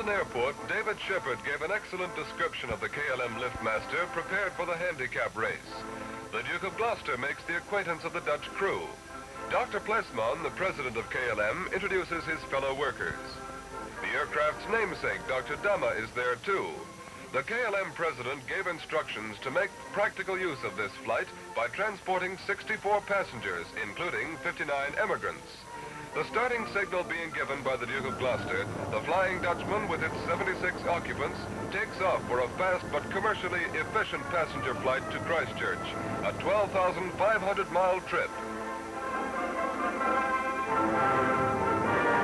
London Airport, David Shepherd gave an excellent description of the KLM Liftmaster prepared for the handicap race. The Duke of Gloucester makes the acquaintance of the Dutch crew. Dr. Plesman, the president of KLM, introduces his fellow workers. The aircraft's namesake, Dr. Damme, is there too. The KLM president gave instructions to make practical use of this flight by transporting 64 passengers, including 59 emigrants. The starting signal being given by the Duke of Gloucester, the Flying Dutchman with its 76 occupants takes off for a fast but commercially efficient passenger flight to Christchurch, a 12,500-mile trip.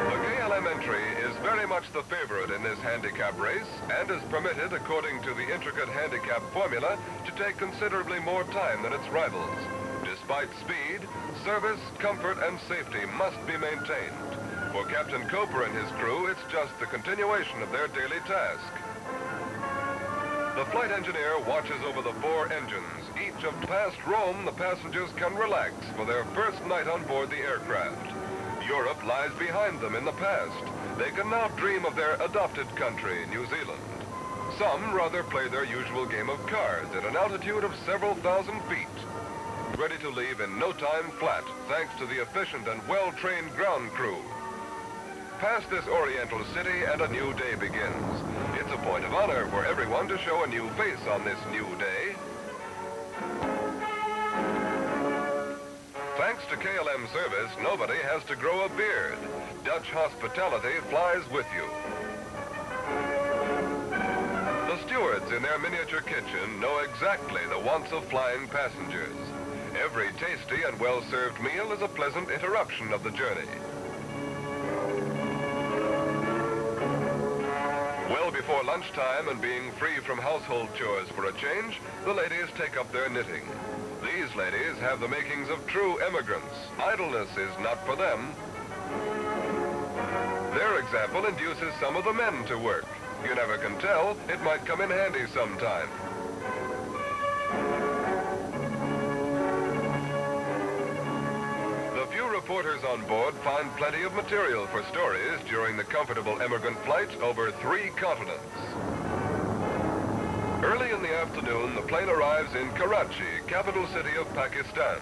The KLM entry is very much the favorite in this handicap race and is permitted, according to the intricate handicap formula, to take considerably more time than its rivals. Despite speed, service, comfort, and safety must be maintained. For Captain Kooper and his crew, it's just the continuation of their daily task. The flight engineer watches over the 4 engines. Each of past Rome, the passengers can relax for their first night on board the aircraft. Europe lies behind them in the past. They can now dream of their adopted country, New Zealand. Some rather play their usual game of cards at an altitude of several thousand feet. Ready to leave in no time flat, thanks to the efficient and well-trained ground crew. Past this oriental city and a new day begins. It's a point of honor for everyone to show a new face on this new day. Thanks to KLM service, nobody has to grow a beard. Dutch hospitality flies with you. The stewards in their miniature kitchen know exactly the wants of flying passengers. Every tasty and well-served meal is a pleasant interruption of the journey. Well before lunchtime and being free from household chores for a change, the ladies take up their knitting. These ladies have the makings of true emigrants. Idleness is not for them. Their example induces some of the men to work. You never can tell, it might come in handy sometime. Reporters on board find plenty of material for stories during the comfortable emigrant flight over 3 continents. Early in the afternoon, the plane arrives in Karachi, capital city of Pakistan.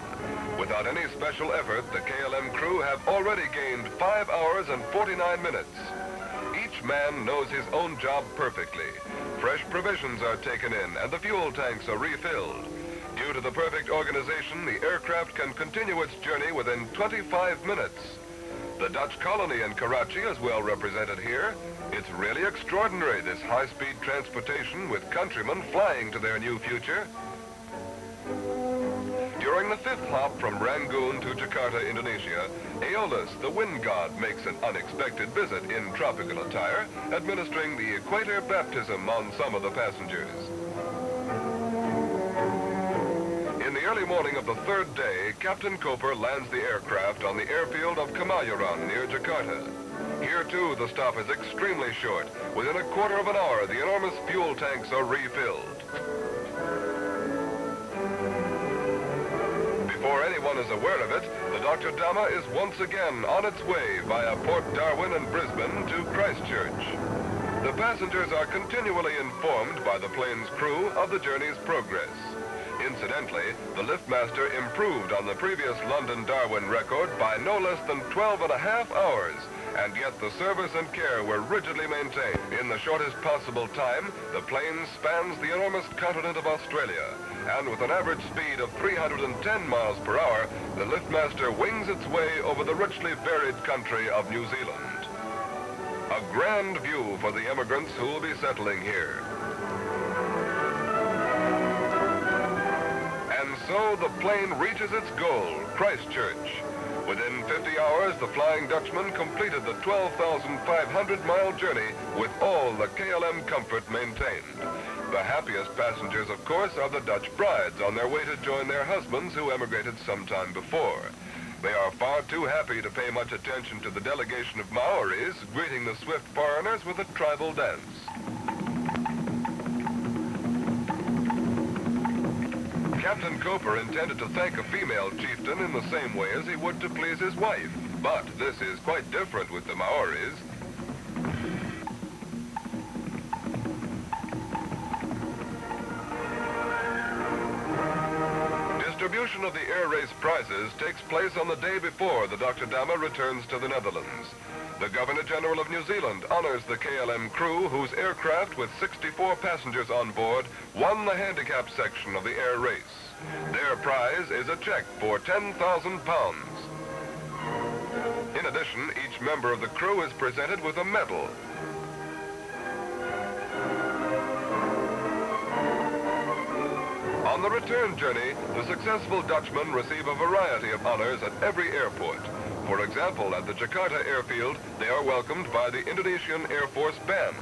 Without any special effort, the KLM crew have already gained 5 hours and 49 minutes. Each man knows his own job perfectly. Fresh provisions are taken in and the fuel tanks are refilled. Due to the perfect organization, the aircraft can continue its journey within 25 minutes. The Dutch colony in Karachi is well represented here. It's really extraordinary, this high-speed transportation with countrymen flying to their new future. During the 5th hop from Rangoon to Jakarta, Indonesia, Aeolus, the wind god, makes an unexpected visit in tropical attire, administering the equator baptism on some of the passengers. In the early morning of the 3rd day, Captain Kooper lands the aircraft on the airfield of Kamaran near Jakarta. Here too, the stop is extremely short. Within a quarter of an hour, the enormous fuel tanks are refilled. Before anyone is aware of it, the Dr. Damme is once again on its way via Port Darwin and Brisbane to Christchurch. The passengers are continually informed by the plane's crew of the journey's progress. Incidentally, the Liftmaster improved on the previous London-Darwin record by no less than 12.5 hours, and yet the service and care were rigidly maintained. In the shortest possible time, the plane spans the enormous continent of Australia, and with an average speed of 310 miles per hour, the Liftmaster wings its way over the richly varied country of New Zealand. A grand view for the emigrants who will be settling here. So the plane reaches its goal, Christchurch. Within 50 hours, the Flying Dutchman completed the 12,500-mile journey with all the KLM comfort maintained. The happiest passengers, of course, are the Dutch brides on their way to join their husbands who emigrated some time before. They are far too happy to pay much attention to the delegation of Maoris greeting the swift foreigners with a tribal dance. Captain Kooper intended to thank a female chieftain in the same way as he would to please his wife, but this is quite different with the Maoris. distribution of the air race prizes takes place on the day before the Dr. Damme returns to the Netherlands. The Governor-General of New Zealand honors the KLM crew whose aircraft with 64 passengers on board won the handicap section of the air race. Their prize is a check for £10,000. In addition, each member of the crew is presented with a medal. On the return journey, the successful Dutchmen receive a variety of honors at every airport. For example, at the Jakarta airfield, they are welcomed by the Indonesian Air Force band.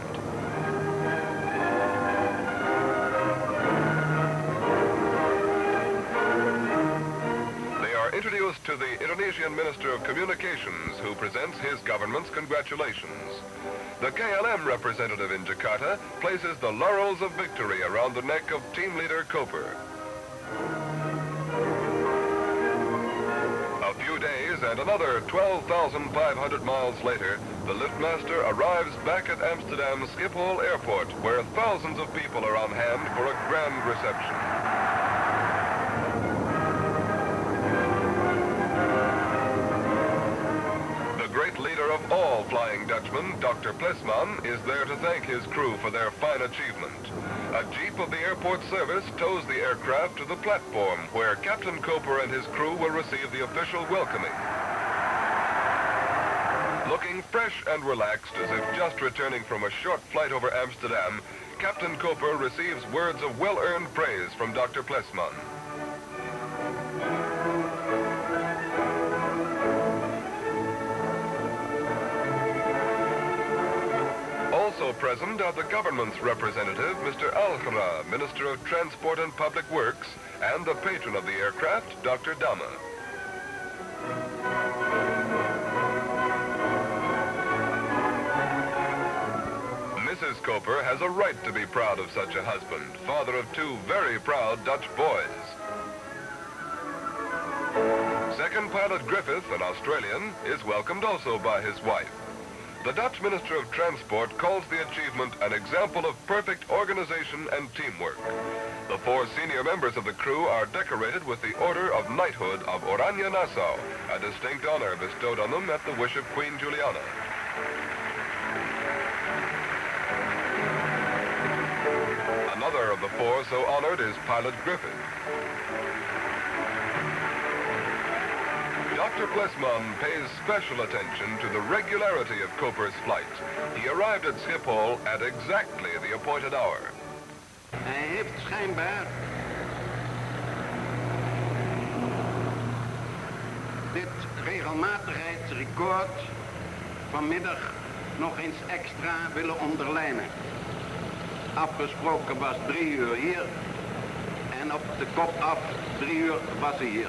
They are introduced to the Indonesian Minister of Communications, who presents his government's congratulations. The KLM representative in Jakarta places the laurels of victory around the neck of team leader Kooper. A few days and another 12,500 miles later, the Liftmaster arrives back at Amsterdam Schiphol Airport, where thousands of people are on hand for a grand reception. Leader of all Flying Dutchmen, Dr. Plesman, is there to thank his crew for their fine achievement. A jeep of the airport service tows the aircraft to the platform where Captain Kooper and his crew will receive the official welcoming. Looking fresh and relaxed as if just returning from a short flight over Amsterdam, Captain Kooper receives words of well-earned praise from Dr. Plesman. Also present are the government's representative, Mr. Alhara, Minister of Transport and Public Works, and the patron of the aircraft, Dr. Damme. Mrs. Kooper has a right to be proud of such a husband, father of two very proud Dutch boys. Second pilot Griffith, an Australian, is welcomed also by his wife. The Dutch Minister of Transport calls the achievement an example of perfect organization and teamwork. The four senior members of the crew are decorated with the Order of Knighthood of Oranje Nassau, a distinct honor bestowed on them at the wish of Queen Juliana. Another of the four so honored is pilot Griffith. Dr. Plesman pays special attention to the regularity of Kooper's flight. He arrived at Schiphol at exactly the appointed hour. Hij heeft schijnbaar dit regelmatigheidsrecord vanmiddag nog eens extra willen onderlijnen. Afgesproken was 3 uur hier en op de kop af 3 uur was hij hier.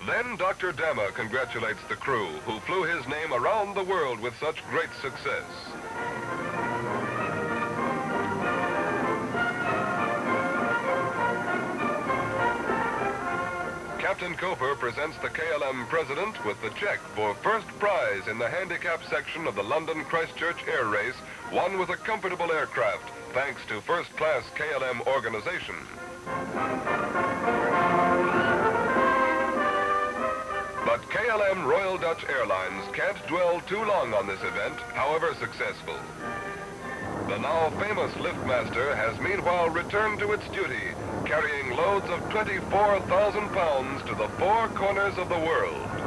Then Dr. Damme congratulates the crew, who flew his name around the world with such great success. Captain Kooper presents the KLM president with the check for first prize in the handicap section of the London Christchurch Air Race, won with a comfortable aircraft, thanks to first-class KLM organization. But KLM Royal Dutch Airlines can't dwell too long on this event, however successful. The now famous Liftmaster has meanwhile returned to its duty, carrying loads of 24,000 pounds to the four corners of the world.